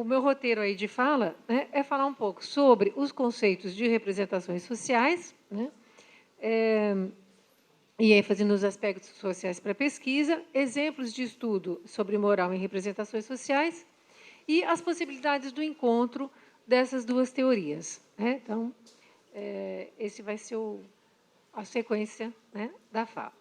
o meu roteiro aí de fala, né, é falar um pouco sobre os conceitos de representações sociais, né, e ênfase nos aspectos sociais para pesquisa, exemplos de estudo sobre moral em representações sociais e as possibilidades do encontro dessas duas teorias, né? Então, esse vai ser a sequência, né, da fala.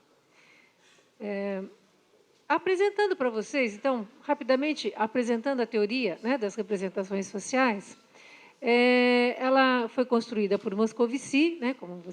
Apresentando para vocês, então, rapidamente, apresentando a teoria, né, das representações sociais, ela foi construída por Moscovici, né, como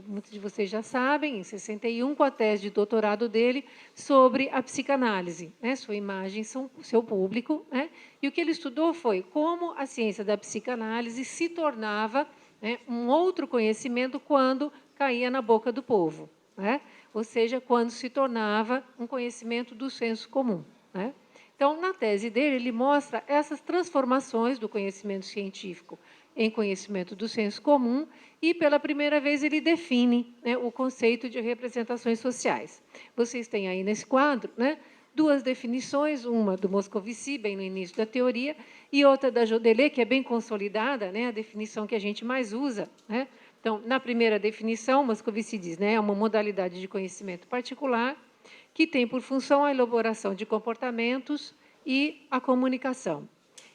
muitos de vocês já sabem, em 61, com a tese de doutorado dele sobre a psicanálise, né, sua imagem, seu público, né, e o que ele estudou foi como a ciência da psicanálise se tornava, né, um outro conhecimento quando caía na boca do povo, né, ou seja, quando se tornava um conhecimento do senso comum, né. Então, na tese dele, ele mostra essas transformações do conhecimento científico em conhecimento do senso comum e, pela primeira vez, ele define, né, o conceito de representações sociais. Vocês têm aí nesse quadro, né, duas definições, uma do Moscovici, bem no início da teoria, e outra da Jodelet, que é bem consolidada, né, a definição que a gente mais usa, né. Então, na primeira definição, Moscovici diz, né, é uma modalidade de conhecimento particular que tem por função a elaboração de comportamentos e a comunicação.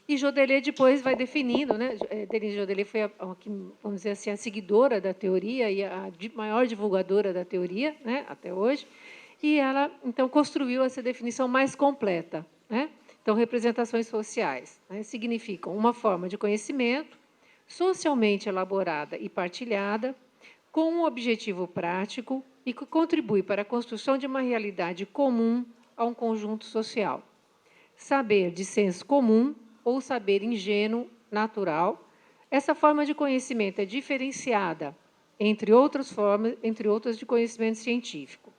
E Jodelet depois vai definindo, né? Denise Jodelet foi, vamos dizer assim, a seguidora da teoria e a maior divulgadora da teoria, né, até hoje, e ela, então, construiu essa definição mais completa, né? Então, representações sociais, né, significam uma forma de conhecimento socialmente elaborada e partilhada, com um objetivo prático e que contribui para a construção de uma realidade comum a um conjunto social. Saber de senso comum ou saber ingênuo, natural, essa forma de conhecimento é diferenciada, entre outras de conhecimento científico.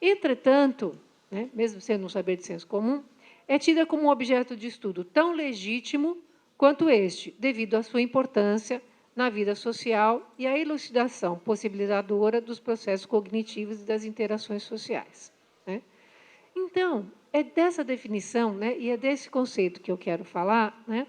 Entretanto, né, mesmo sendo um saber de senso comum, é tida como um objeto de estudo tão legítimo quanto este, devido à sua importância na vida social e à elucidação possibilitadora dos processos cognitivos e das interações sociais, né? Então, é dessa definição, né, e é desse conceito que eu quero falar, né,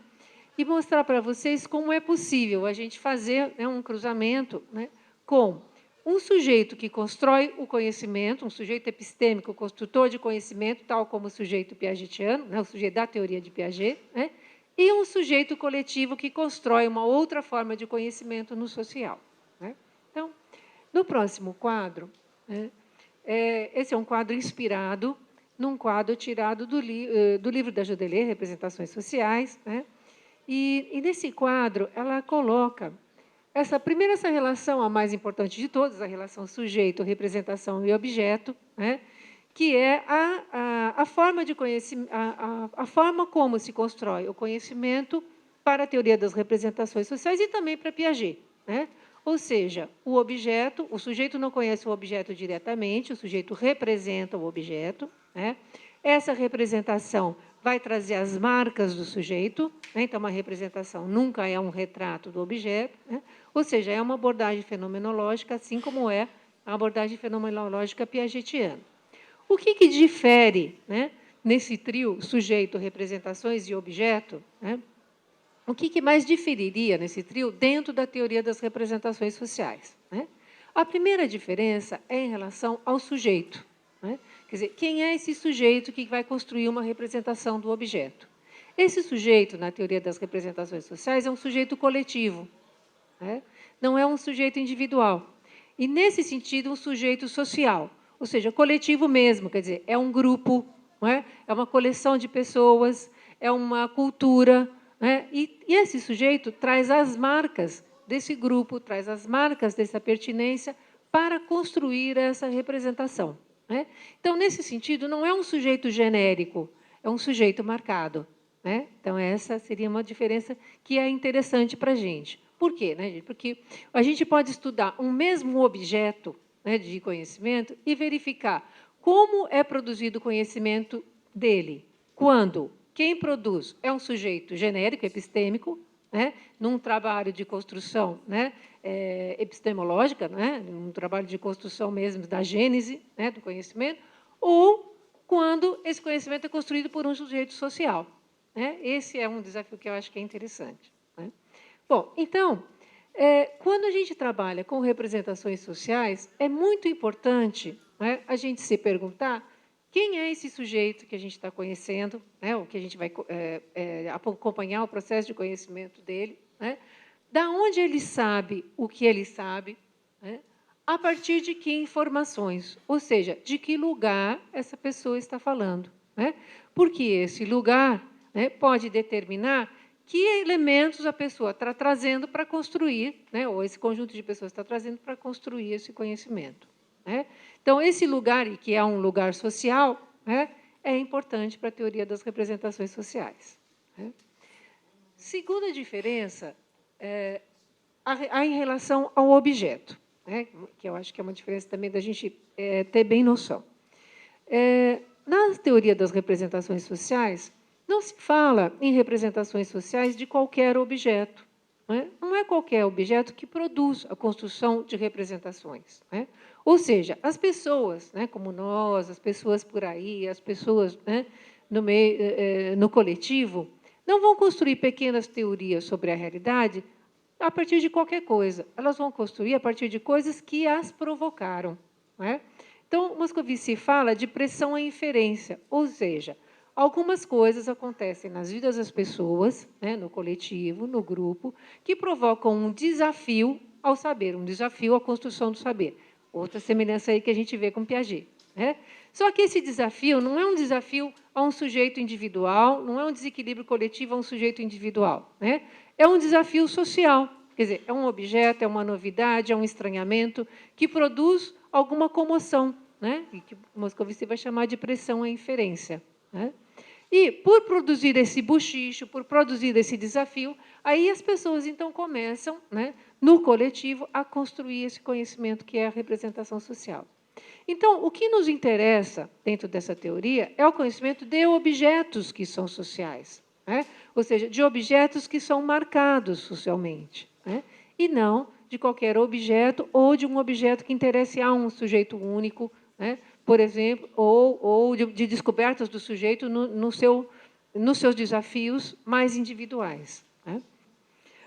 e mostrar para vocês como é possível a gente fazer, né, um cruzamento, né, com um sujeito que constrói o conhecimento, um sujeito epistêmico, construtor de conhecimento, tal como o sujeito piagetiano, né, o sujeito da teoria de Piaget, né, e um sujeito coletivo que constrói uma outra forma de conhecimento no social, né. Então, no próximo quadro, né, esse é um quadro inspirado num quadro tirado do livro da Jodelet, Representações Sociais, né, e nesse quadro ela coloca essa relação, a mais importante de todas, a relação sujeito, representação e objeto, né, que é a forma de conhecimento, a forma como se constrói o conhecimento para a teoria das representações sociais e também para Piaget, né? Ou seja, o sujeito não conhece o objeto diretamente, o sujeito representa o objeto, né? Essa representação vai trazer as marcas do sujeito, né? Então, uma representação nunca é um retrato do objeto, né? Ou seja, é uma abordagem fenomenológica, assim como é a abordagem fenomenológica piagetiana. O que difere, né, nesse trio sujeito, representações e objeto, né? O que mais diferiria nesse trio dentro da teoria das representações sociais, né? A primeira diferença é em relação ao sujeito, né? Quer dizer, quem é esse sujeito que vai construir uma representação do objeto? Esse sujeito, na teoria das representações sociais, é um sujeito coletivo, né? Não é um sujeito individual. E, nesse sentido, um sujeito social, ou seja, coletivo mesmo, quer dizer, é um grupo, não é? É uma coleção de pessoas, é uma cultura, né? E esse sujeito traz as marcas desse grupo, traz as marcas dessa pertinência para construir essa representação, né? Então, nesse sentido, não é um sujeito genérico, é um sujeito marcado, né? Então, essa seria uma diferença que é interessante para a gente. Por quê, né, gente? Porque a gente pode estudar um mesmo objeto, né, de conhecimento e verificar como é produzido o conhecimento dele. Quando quem produz é um sujeito genérico, epistêmico, né, num trabalho de construção, né, epistemológica, né, num trabalho de construção mesmo da gênese, né, do conhecimento, ou quando esse conhecimento é construído por um sujeito social, né? Esse é um desafio que eu acho que é interessante, né? Bom, então, quando a gente trabalha com representações sociais, é muito importante, né, a gente se perguntar quem é esse sujeito que a gente está conhecendo, né, ou que a gente vai acompanhar o processo de conhecimento dele, né, da onde ele sabe o que ele sabe, né, a partir de que informações, ou seja, de que lugar essa pessoa está falando, né, porque esse lugar, né, pode determinar que elementos a pessoa está trazendo para construir, né, ou esse conjunto de pessoas está trazendo para construir esse conhecimento, né? Então, esse lugar, e que é um lugar social, né, é importante para a teoria das representações sociais, né? Segunda diferença há em relação ao objeto, né, que eu acho que é uma diferença também da gente ter bem noção. Na teoria das representações sociais, não se fala em representações sociais de qualquer objeto, né? Não é qualquer objeto que produz a construção de representações, né? Ou seja, as pessoas, né, como nós, as pessoas por aí, as pessoas, né, no coletivo, não vão construir pequenas teorias sobre a realidade a partir de qualquer coisa. Elas vão construir a partir de coisas que as provocaram, né? Então, Moscovici fala de pressão à inferência, ou seja, algumas coisas acontecem nas vidas das pessoas, né, no coletivo, no grupo, que provocam um desafio ao saber, um desafio à construção do saber. Outra semelhança aí que a gente vê com Piaget, né? Só que esse desafio não é um desafio a um sujeito individual, não é um desequilíbrio coletivo a um sujeito individual, né? É um desafio social, quer dizer, é um objeto, é uma novidade, é um estranhamento que produz alguma comoção, né? E que Moscovici vai chamar de pressão à inferência, né? E, por produzir esse bochicho, por produzir esse desafio, aí as pessoas, então, começam, né, no coletivo, a construir esse conhecimento que é a representação social. Então, o que nos interessa, dentro dessa teoria, é o conhecimento de objetos que são sociais, né? Ou seja, de objetos que são marcados socialmente, né? E não de qualquer objeto ou de um objeto que interesse a um sujeito único, né? Por exemplo, ou de descobertas do sujeito nos seus desafios mais individuais, né?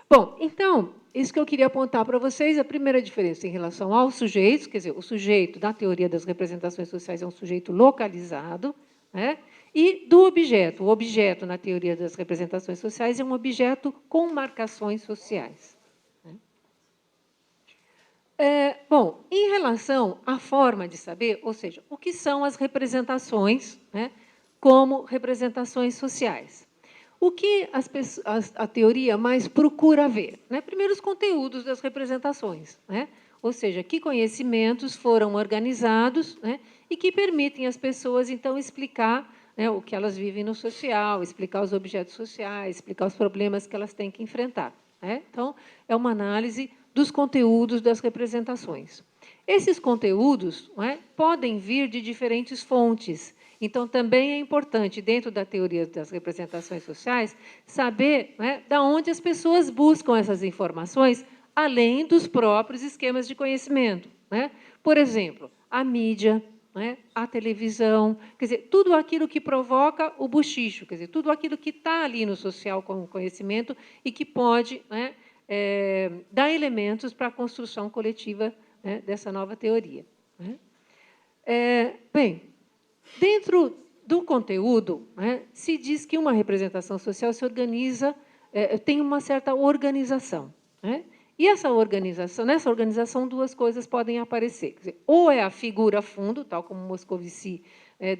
Bom, então, isso que eu queria apontar para vocês, a primeira diferença em relação aos sujeitos, quer dizer, o sujeito da teoria das representações sociais é um sujeito localizado, né? E do objeto. O objeto, na teoria das representações sociais, é um objeto com marcações sociais, né? Bom, em relação à forma de saber, ou seja, o que são as representações, né, como representações sociais? O que a teoria mais procura ver? Né? Primeiro, os conteúdos das representações, né? Ou seja, que conhecimentos foram organizados, né, e que permitem às pessoas, então, explicar, né, o que elas vivem no social, explicar os objetos sociais, explicar os problemas que elas têm que enfrentar, né? Então, é uma análise dos conteúdos das representações. Esses conteúdos, né, podem vir de diferentes fontes. Então, também é importante, dentro da teoria das representações sociais, saber, né, de onde as pessoas buscam essas informações, além dos próprios esquemas de conhecimento, né? Por exemplo, a mídia, né, a televisão, quer dizer, tudo aquilo que provoca o bochicho, quer dizer, tudo aquilo que está ali no social como conhecimento e que pode, né, dar elementos para a construção coletiva, né, dessa nova teoria, né? Bem, dentro do conteúdo, né, se diz que uma representação social se organiza, tem uma certa organização, né? E nessa organização, duas coisas podem aparecer. Quer dizer, ou é a figura fundo, tal como Moscovici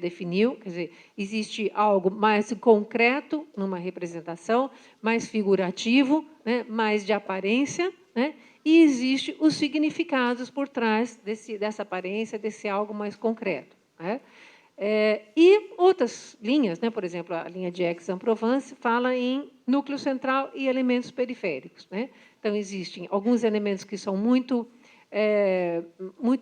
definiu, quer dizer, existe algo mais concreto numa representação, mais figurativo, né, mais de aparência, né, e existe os significados por trás dessa aparência, desse algo mais concreto, né? E outras linhas, né, por exemplo, a linha de Aix-en-Provence fala em núcleo central e elementos periféricos, né? Então, existem alguns elementos que são muito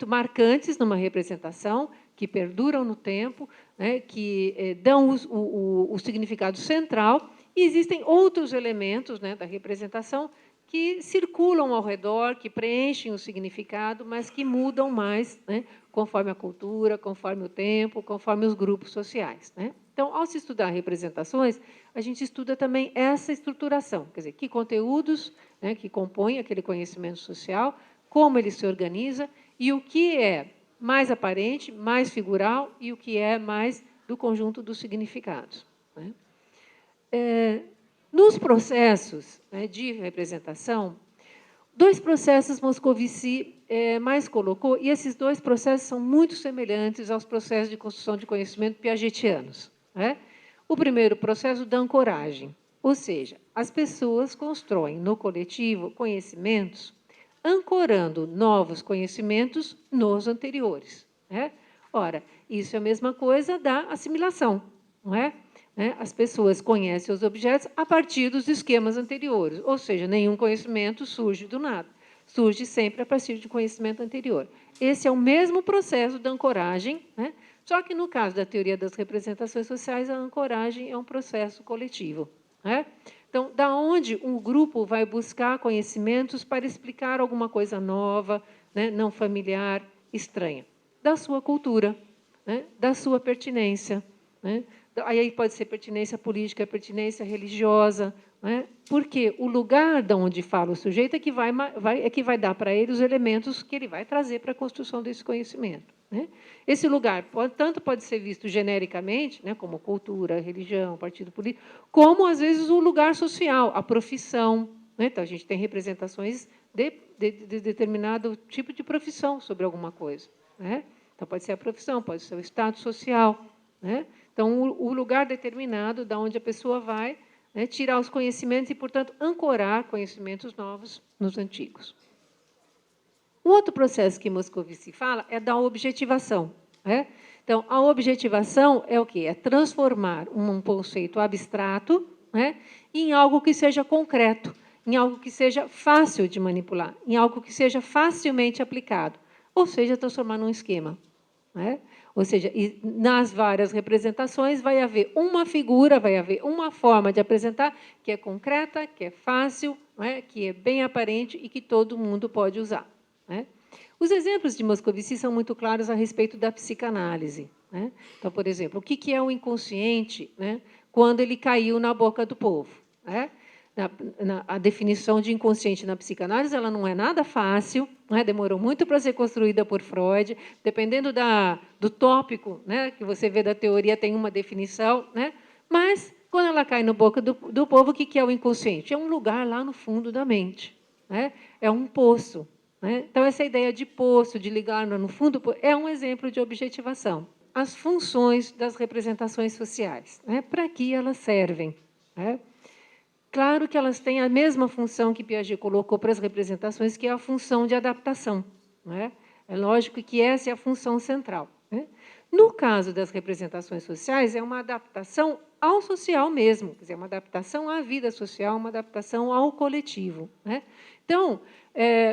marcantes numa representação, que perduram no tempo, né, que dão o significado central, e existem outros elementos, né, da representação que circulam ao redor, que preenchem o significado, mas que mudam mais, né, conforme a cultura, conforme o tempo, conforme os grupos sociais, né? Então, ao se estudar representações, a gente estuda também essa estruturação, quer dizer, que conteúdos, né, que compõem aquele conhecimento social, como ele se organiza e o que é mais aparente, mais figural e o que é mais do conjunto dos significados, né? Nos processos, né, de representação, 2 processos Moscovici mais colocou, e esses 2 processos são muito semelhantes aos processos de construção de conhecimento piagetianos, né? O primeiro processo da ancoragem, ou seja, as pessoas constroem no coletivo conhecimentos ancorando novos conhecimentos nos anteriores, né? Ora, isso é a mesma coisa da assimilação, não é? As pessoas conhecem os objetos a partir dos esquemas anteriores, ou seja, nenhum conhecimento surge do nada, surge sempre a partir de conhecimento anterior. Esse é o mesmo processo da ancoragem, né? Só que, no caso da teoria das representações sociais, a ancoragem é um processo coletivo, né? Então, da onde um grupo vai buscar conhecimentos para explicar alguma coisa nova, né, não familiar, estranha? Da sua cultura, né, da sua pertinência, né? Aí pode ser pertinência política, pertinência religiosa, né? Porque o lugar de onde fala o sujeito é que vai dar para ele os elementos que ele vai trazer para a construção desse conhecimento, né? Esse lugar tanto pode ser visto genericamente, né, como cultura, religião, partido político, como, às vezes, o lugar social, a profissão, né? Então, a gente tem representações de determinado tipo de profissão sobre alguma coisa, né? Então, pode ser a profissão, pode ser o estado social, né? Então, o lugar determinado da onde a pessoa vai, né, tirar os conhecimentos e, portanto, ancorar conhecimentos novos nos antigos. Um outro processo que Moscovici fala é da objetivação, né? Então, a objetivação é o quê? É transformar um conceito abstrato, né, em algo que seja concreto, em algo que seja fácil de manipular, em algo que seja facilmente aplicado, ou seja, transformar num esquema, né? Ou seja, nas várias representações vai haver uma figura, vai haver uma forma de apresentar que é concreta, que é fácil, né, que é bem aparente e que todo mundo pode usar, né? Os exemplos de Moscovici são muito claros a respeito da psicanálise, né? Então, por exemplo, o que é o inconsciente, né, quando ele caiu na boca do povo, né? A definição de inconsciente na psicanálise ela não é nada fácil, né? Demorou muito para ser construída por Freud, dependendo do tópico, né, que você vê da teoria, tem uma definição, né? Mas, quando ela cai na boca do povo, o que é o inconsciente? É um lugar lá no fundo da mente, né? É um poço, né? Então, essa ideia de poço, de ligar no fundo, é um exemplo de objetivação. As funções das representações sociais, né? Para que elas servem, né? Claro que elas têm a mesma função que Piaget colocou para as representações, que é a função de adaptação, né? É lógico que essa é a função central, né? No caso das representações sociais, é uma adaptação ao social mesmo, quer dizer, uma adaptação à vida social, uma adaptação ao coletivo, né? Então,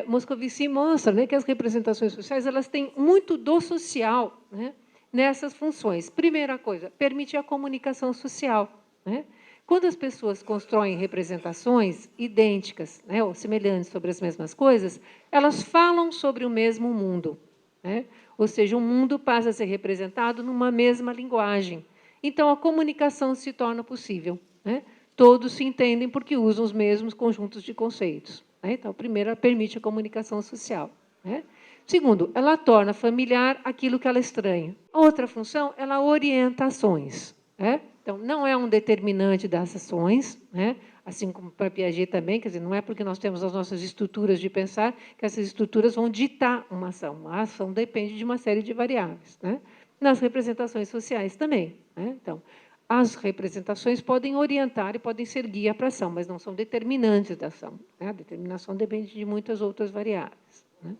Moscovici mostra, né, que as representações sociais elas têm muito do social, né, nessas funções. Primeira coisa, permitir a comunicação social, né? Quando as pessoas constroem representações idênticas, né, ou semelhantes sobre as mesmas coisas, elas falam sobre o mesmo mundo, né? Ou seja, o mundo passa a ser representado numa mesma linguagem. Então, a comunicação se torna possível, né? Todos se entendem porque usam os mesmos conjuntos de conceitos, né? Então, primeiro, ela permite a comunicação social, né? Segundo, ela torna familiar aquilo que ela estranha. Outra função, ela orienta ações, né? Então, não é um determinante das ações, né? Assim como para Piaget também, quer dizer, não é porque nós temos as nossas estruturas de pensar que essas estruturas vão ditar uma ação. A ação depende de uma série de variáveis, né? Nas representações sociais também, né? Então, as representações podem orientar e podem ser guia para a ação, mas não são determinantes da ação, né? A determinação depende de muitas outras variáveis, né?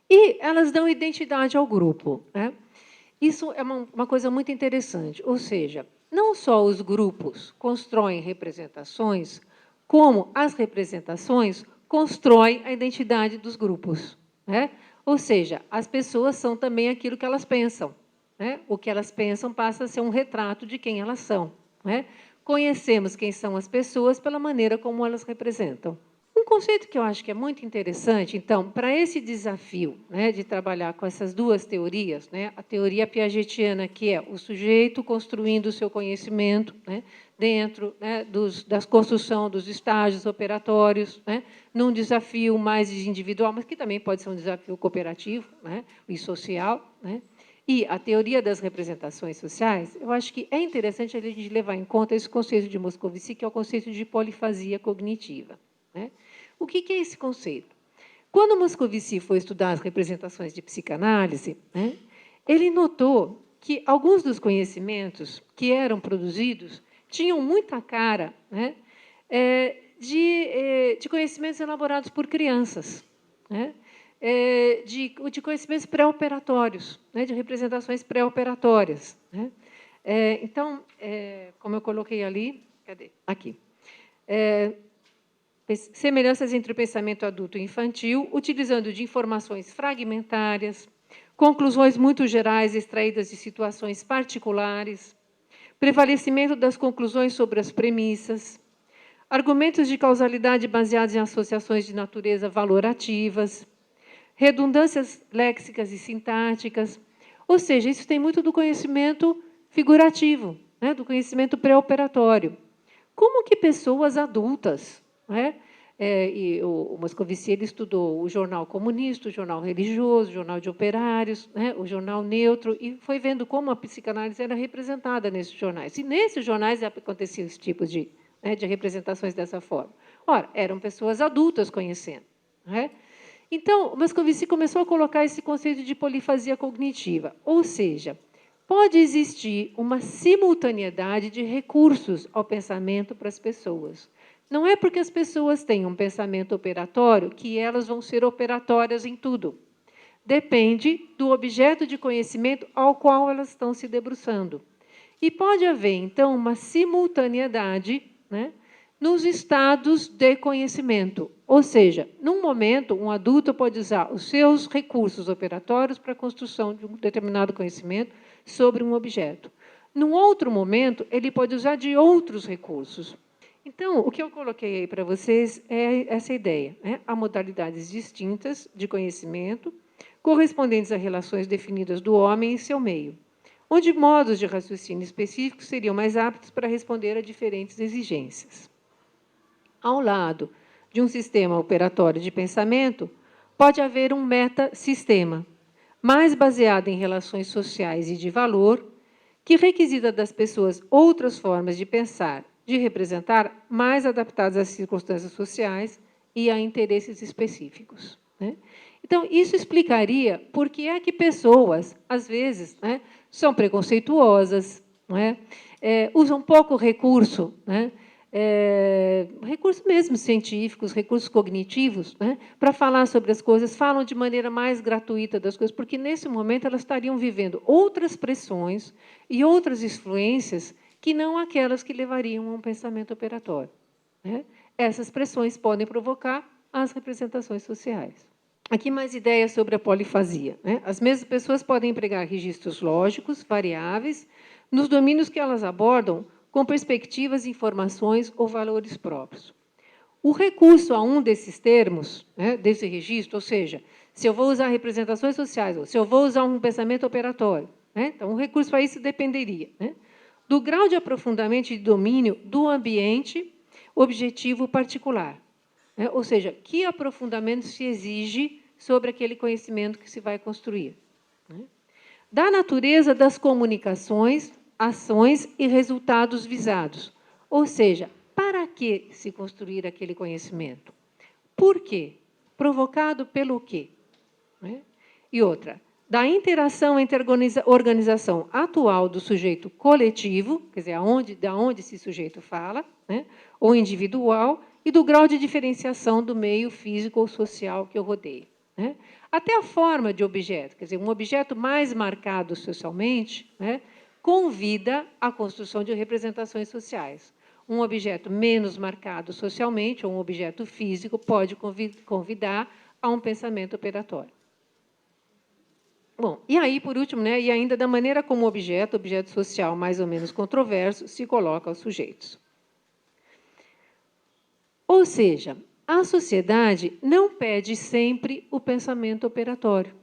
E elas dão identidade ao grupo, né? Isso é uma coisa muito interessante, ou seja, não só os grupos constroem representações, como as representações constroem a identidade dos grupos, né? Ou seja, as pessoas são também aquilo que elas pensam, né? O que elas pensam passa a ser um retrato de quem elas são, né? Conhecemos quem são as pessoas pela maneira como elas representam. Um conceito que eu acho que é muito interessante, então, para esse desafio, né, de trabalhar com essas duas teorias, né, a teoria piagetiana, que é o sujeito construindo o seu conhecimento, né, dentro, né, da construção dos estágios operatórios, né, num desafio mais individual, mas que também pode ser um desafio cooperativo, né, e social, né, e a teoria das representações sociais, eu acho que é interessante a gente levar em conta esse conceito de Moscovici, que é o conceito de polifasia cognitiva, né? O que é esse conceito? Quando Moscovici foi estudar as representações de psicanálise, né, ele notou que alguns dos conhecimentos que eram produzidos tinham muita cara, né, de conhecimentos elaborados por crianças, né, de conhecimentos pré-operatórios, né, de representações pré-operatórias, né. Então, como eu coloquei ali, cadê? Aqui. Semelhanças entre o pensamento adulto e infantil, utilizando de informações fragmentárias, conclusões muito gerais extraídas de situações particulares, prevalecimento das conclusões sobre as premissas, argumentos de causalidade baseados em associações de natureza valorativas, redundâncias léxicas e sintáticas, ou seja, isso tem muito do conhecimento figurativo, né, do conhecimento pré-operatório. Como que pessoas adultas, né, e o Moscovici ele estudou o jornal comunista, o jornal religioso, o jornal de operários, né, o jornal neutro, e foi vendo como a psicanálise era representada nesses jornais. E nesses jornais aconteciam esse tipo de representações dessa forma. Ora, eram pessoas adultas conhecendo, né? Então, o Moscovici começou a colocar esse conceito de polifasia cognitiva, ou seja, pode existir uma simultaneidade de recursos ao pensamento para as pessoas. Não é porque as pessoas têm um pensamento operatório que elas vão ser operatórias em tudo. Depende do objeto de conhecimento ao qual elas estão se debruçando. E pode haver, então, uma simultaneidade, né, nos estados de conhecimento. Ou seja, num momento, um adulto pode usar os seus recursos operatórios para a construção de um determinado conhecimento sobre um objeto. Num outro momento, ele pode usar de outros recursos. Então, o que eu coloquei aí para vocês é essa ideia, né? Há modalidades distintas de conhecimento, correspondentes a relações definidas do homem em seu meio, onde modos de raciocínio específicos seriam mais aptos para responder a diferentes exigências. Ao lado de um sistema operatório de pensamento, pode haver um metasistema, mais baseado em relações sociais e de valor, que requisita das pessoas outras formas de pensar, de representar, mais adaptadas às circunstâncias sociais e a interesses específicos, né? Então, isso explicaria por que é que pessoas, às vezes, né, são preconceituosas, não é? Usam pouco recurso, né? Recursos mesmo científicos, recursos cognitivos, né, para falar sobre as coisas, falam de maneira mais gratuita das coisas, porque, nesse momento, elas estariam vivendo outras pressões e outras influências que não aquelas que levariam a um pensamento operatório, né? Essas pressões podem provocar as representações sociais. Aqui mais ideias sobre a polifasia, né? As mesmas pessoas podem empregar registros lógicos, variáveis, nos domínios que elas abordam, com perspectivas, informações ou valores próprios. O recurso a um desses termos, né, desse registro, ou seja, se eu vou usar representações sociais, ou se eu vou usar um pensamento operatório, né, então o recurso para isso dependeria, né, do grau de aprofundamento e de domínio do ambiente objetivo particular, né, ou seja, que aprofundamento se exige sobre aquele conhecimento que se vai construir, né, da natureza das comunicações, ações e resultados visados. Ou seja, para que se construir aquele conhecimento? Por quê? Provocado pelo quê? Né? E outra, da interação entre a organização atual do sujeito coletivo, quer dizer, da onde esse sujeito fala, né, ou individual, e do grau de diferenciação do meio físico ou social que eu rodeio, né? Até a forma de objeto, quer dizer, um objeto mais marcado socialmente, né, convida à construção de representações sociais. Um objeto menos marcado socialmente, ou um objeto físico, pode convidar a um pensamento operatório. Bom, e aí, por último, né, e ainda da maneira como o objeto social mais ou menos controverso, se coloca aos sujeitos. Ou seja, a sociedade não pede sempre o pensamento operatório,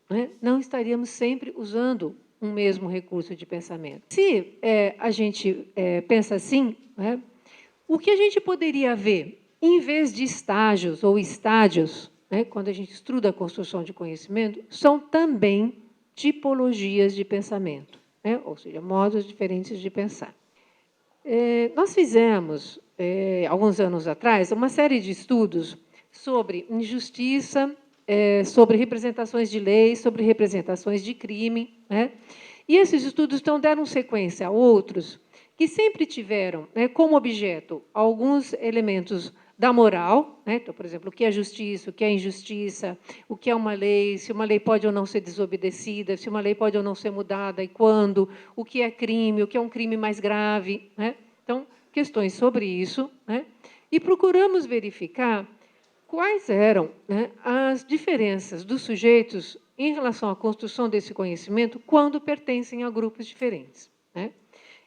né? Não estaríamos sempre usando um mesmo recurso de pensamento. Se a gente pensa assim, né, o que a gente poderia ver, em vez de estágios ou estádios, né, quando a gente estuda a construção de conhecimento, são também tipologias de pensamento, né, ou seja, modos diferentes de pensar. Nós fizemos, alguns anos atrás, uma série de estudos sobre injustiça, sobre representações de lei, sobre representações de crime, né? E esses estudos então deram sequência a outros que sempre tiveram, né, como objeto alguns elementos da moral, né? Então, por exemplo, o que é justiça, o que é injustiça, o que é uma lei, se uma lei pode ou não ser desobedecida, se uma lei pode ou não ser mudada e quando, o que é crime, o que é um crime mais grave, né? Então, questões sobre isso, né? E procuramos verificar quais eram, né, as diferenças dos sujeitos em relação à construção desse conhecimento quando pertencem a grupos diferentes, né?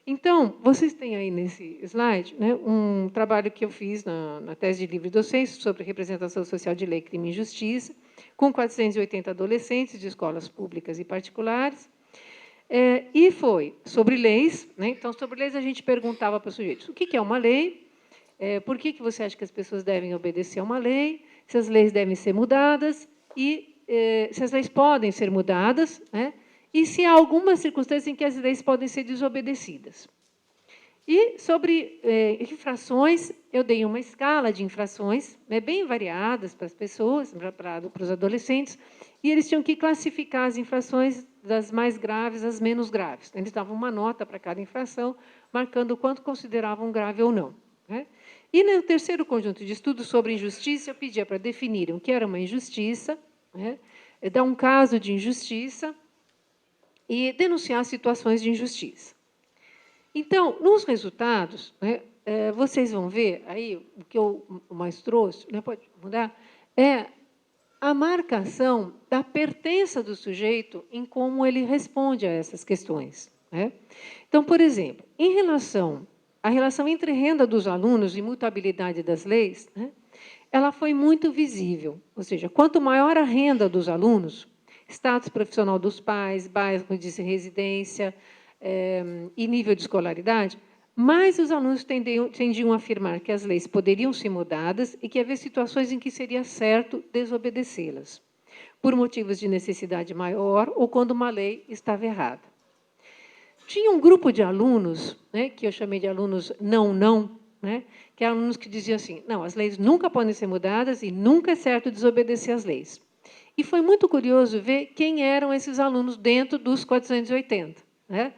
Então, vocês têm aí nesse slide, né, um trabalho que eu fiz na tese de livre docência sobre representação social de lei, crime e injustiça, com 480 adolescentes de escolas públicas e particulares, e foi sobre leis, né? Então, sobre leis, a gente perguntava para os sujeitos o que é uma lei, por que você acha que as pessoas devem obedecer a uma lei, se as leis devem ser mudadas e se as leis podem ser mudadas, né? E se há alguma circunstância em que as leis podem ser desobedecidas. E sobre infrações, eu dei uma escala de infrações, né, bem variadas para as pessoas, para os adolescentes, e eles tinham que classificar as infrações das mais graves às menos graves. Eles davam uma nota para cada infração, marcando o quanto consideravam grave ou não, né? E no terceiro conjunto de estudos sobre injustiça, eu pedia para definirem o que era uma injustiça, né, dar um caso de injustiça e denunciar situações de injustiça. Então, nos resultados, né, vocês vão ver aí, o que eu mais trouxe, né, pode mudar, é a marcação da pertença do sujeito em como ele responde a essas questões, né? Então, por exemplo, em relação à relação entre renda dos alunos e mutabilidade das leis, né, ela foi muito visível. Ou seja, quanto maior a renda dos alunos, status profissional dos pais, bairro de residência e nível de escolaridade, mais os alunos tendiam a afirmar que as leis poderiam ser mudadas e que havia situações em que seria certo desobedecê-las, por motivos de necessidade maior ou quando uma lei estava errada. Tinha um grupo de alunos, né, que eu chamei de alunos não, né, que eram alunos que diziam assim, não, as leis nunca podem ser mudadas e nunca é certo desobedecer às leis. E foi muito curioso ver quem eram esses alunos dentro dos 480. Né?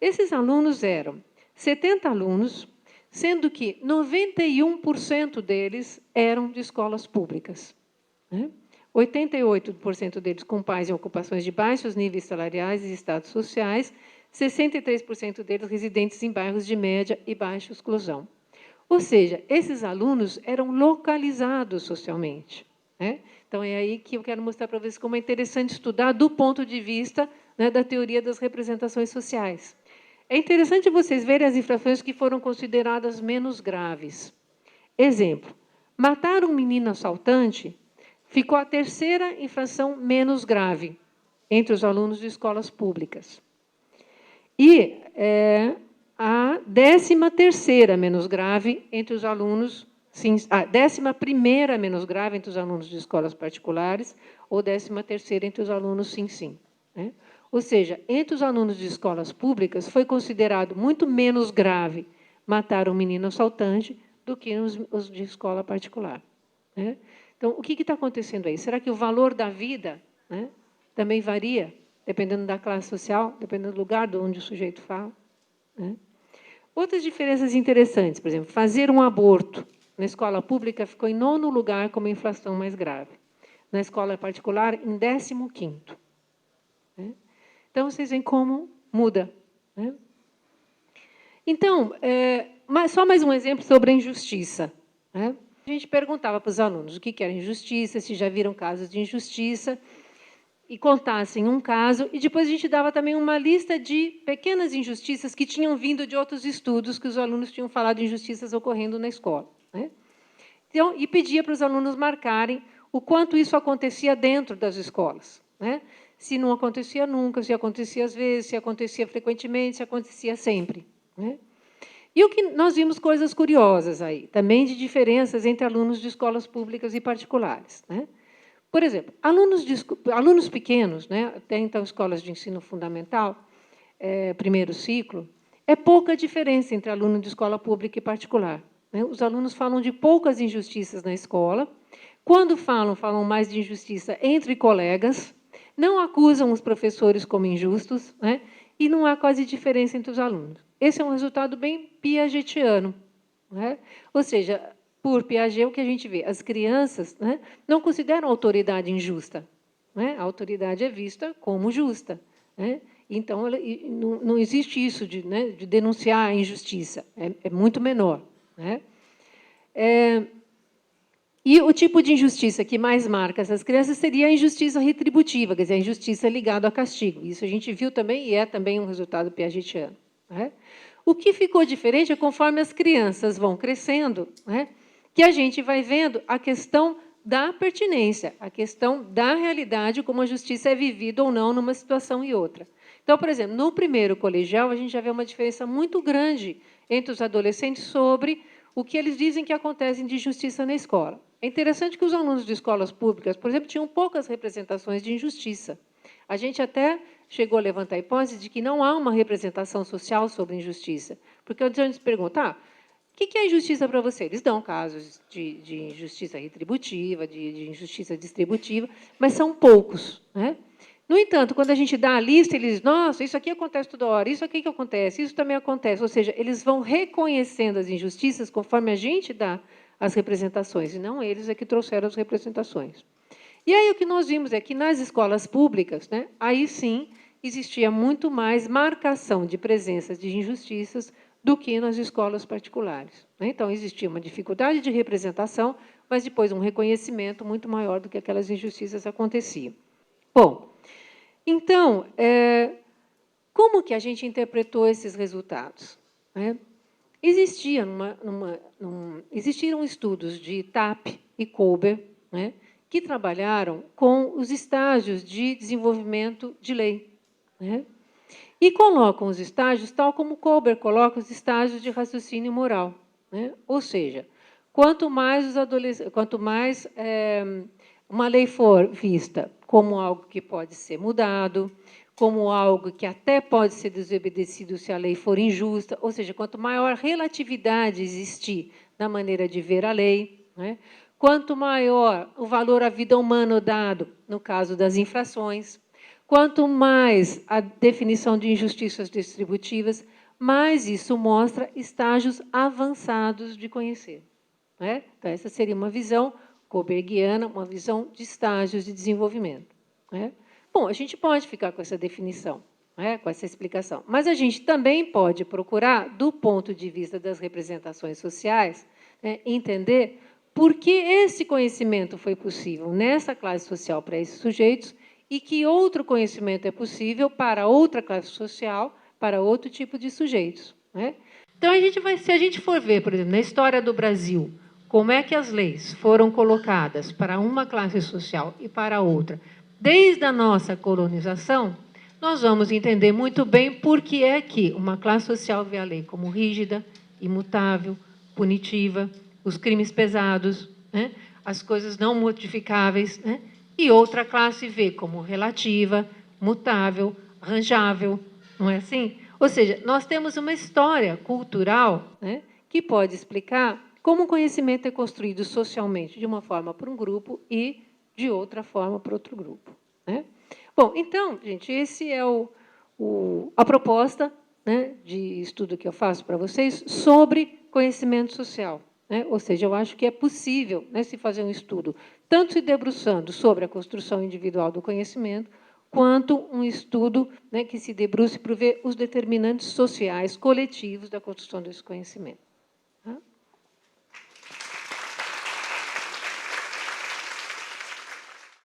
Esses alunos eram 70 alunos, sendo que 91% deles eram de escolas públicas, né? 88% deles com pais em ocupações de baixos níveis salariais e estados sociais, 63% deles residentes em bairros de média e baixa exclusão. Ou seja, esses alunos eram localizados socialmente, né? Então, é aí que eu quero mostrar para vocês como é interessante estudar do ponto de vista, né, da teoria das representações sociais. É interessante vocês verem as infrações que foram consideradas menos graves. Exemplo, matar um menino assaltante ficou a terceira infração menos grave entre os alunos de escolas públicas. E a 13ª menos grave entre os alunos, a 11ª menos grave entre os alunos de escolas particulares, ou 13ª entre os alunos sim. Né? Ou seja, entre os alunos de escolas públicas, foi considerado muito menos grave matar um menino assaltante do que os de escola particular. Né? Então, o que está acontecendo aí? Será que o valor da vida, né, também varia, dependendo da classe social, dependendo do lugar de onde o sujeito fala? Né? Outras diferenças interessantes, por exemplo, fazer um aborto na escola pública ficou em 9º lugar como infração mais grave. Na escola particular, em 15º. Né? Então, vocês veem como muda. Né? Então, só mais um exemplo sobre a injustiça. Né? A gente perguntava para os alunos o que era injustiça, se já viram casos de injustiça, e contassem um caso, e depois a gente dava também uma lista de pequenas injustiças que tinham vindo de outros estudos que os alunos tinham falado de injustiças ocorrendo na escola. Né? Então, e pedia para os alunos marcarem o quanto isso acontecia dentro das escolas, né? Se não acontecia nunca, se acontecia às vezes, se acontecia frequentemente, se acontecia sempre, né? E o que nós vimos coisas curiosas aí, também de diferenças entre alunos de escolas públicas e particulares, né? Por exemplo, alunos pequenos, né, até então escolas de ensino fundamental, primeiro ciclo, é pouca diferença entre aluno de escola pública e particular, né? Os alunos falam de poucas injustiças na escola. Quando falam, falam mais de injustiça entre colegas, não acusam os professores como injustos, né? E não há quase diferença entre os alunos. Esse é um resultado bem piagetiano, né? Ou seja, por Piaget, o que a gente vê? As crianças, né, não consideram a autoridade injusta, né? A autoridade é vista como justa, né? Então, não existe isso de, né, de denunciar a injustiça, é muito menor, né? E o tipo de injustiça que mais marca essas crianças seria a injustiça retributiva, quer dizer, a injustiça ligada a castigo. Isso a gente viu também, e é também um resultado piagetiano, né? O que ficou diferente é conforme as crianças vão crescendo, né, que a gente vai vendo a questão da pertinência, a questão da realidade, como a justiça é vivida ou não numa situação e outra. Então, por exemplo, no primeiro colegial, a gente já vê uma diferença muito grande entre os adolescentes sobre o que eles dizem que acontece de injustiça na escola. É interessante que os alunos de escolas públicas, por exemplo, tinham poucas representações de injustiça. A gente até chegou a levantar a hipótese de que não há uma representação social sobre injustiça. Porque a gente pergunta, o que é injustiça para você? Eles dão casos de injustiça retributiva, de injustiça distributiva, mas são poucos, né? No entanto, quando a gente dá a lista, eles dizem, nossa, isso aqui acontece toda hora, isso aqui que acontece, isso também acontece. Ou seja, eles vão reconhecendo as injustiças conforme a gente dá as representações, e não eles é que trouxeram as representações. E aí o que nós vimos é que nas escolas públicas, né, aí sim existia muito mais marcação de presença de injustiças do que nas escolas particulares, né? Então, existia uma dificuldade de representação, mas depois um reconhecimento muito maior do que aquelas injustiças aconteciam. Bom, então, como que a gente interpretou esses resultados, né? Existiram estudos de TAP e Kober, né, que trabalharam com os estágios de desenvolvimento de lei, né, e colocam os estágios tal como Kober coloca os estágios de raciocínio moral, né? Ou seja, quanto mais uma lei for vista como algo que pode ser mudado, como algo que até pode ser desobedecido se a lei for injusta, ou seja, quanto maior relatividade existir na maneira de ver a lei, né? Quanto maior o valor à vida humana dado, no caso das infrações, quanto mais a definição de injustiças distributivas, mais isso mostra estágios avançados de conhecer, né? Então, essa seria uma visão kobergiana, uma visão de estágios de desenvolvimento, né? Bom, a gente pode ficar com essa definição, né, com essa explicação, mas a gente também pode procurar, do ponto de vista das representações sociais, né, entender por que esse conhecimento foi possível nessa classe social para esses sujeitos e que outro conhecimento é possível para outra classe social, para outro tipo de sujeitos, né? Então, se a gente for ver, por exemplo, na história do Brasil, como é que as leis foram colocadas para uma classe social e para outra, desde a nossa colonização, nós vamos entender muito bem por que é que uma classe social vê a lei como rígida, imutável, punitiva, os crimes pesados, né, as coisas não modificáveis, né, e outra classe vê como relativa, mutável, arranjável, não é assim? Ou seja, nós temos uma história cultural, né, que pode explicar como o conhecimento é construído socialmente de uma forma para um grupo e de outra forma para outro grupo, né? Bom, então, gente, esse é a proposta, né, de estudo que eu faço para vocês sobre conhecimento social, né? Ou seja, eu acho que é possível, né, se fazer um estudo, tanto se debruçando sobre a construção individual do conhecimento, quanto um estudo, né, que se debruce para ver os determinantes sociais coletivos da construção desse conhecimento.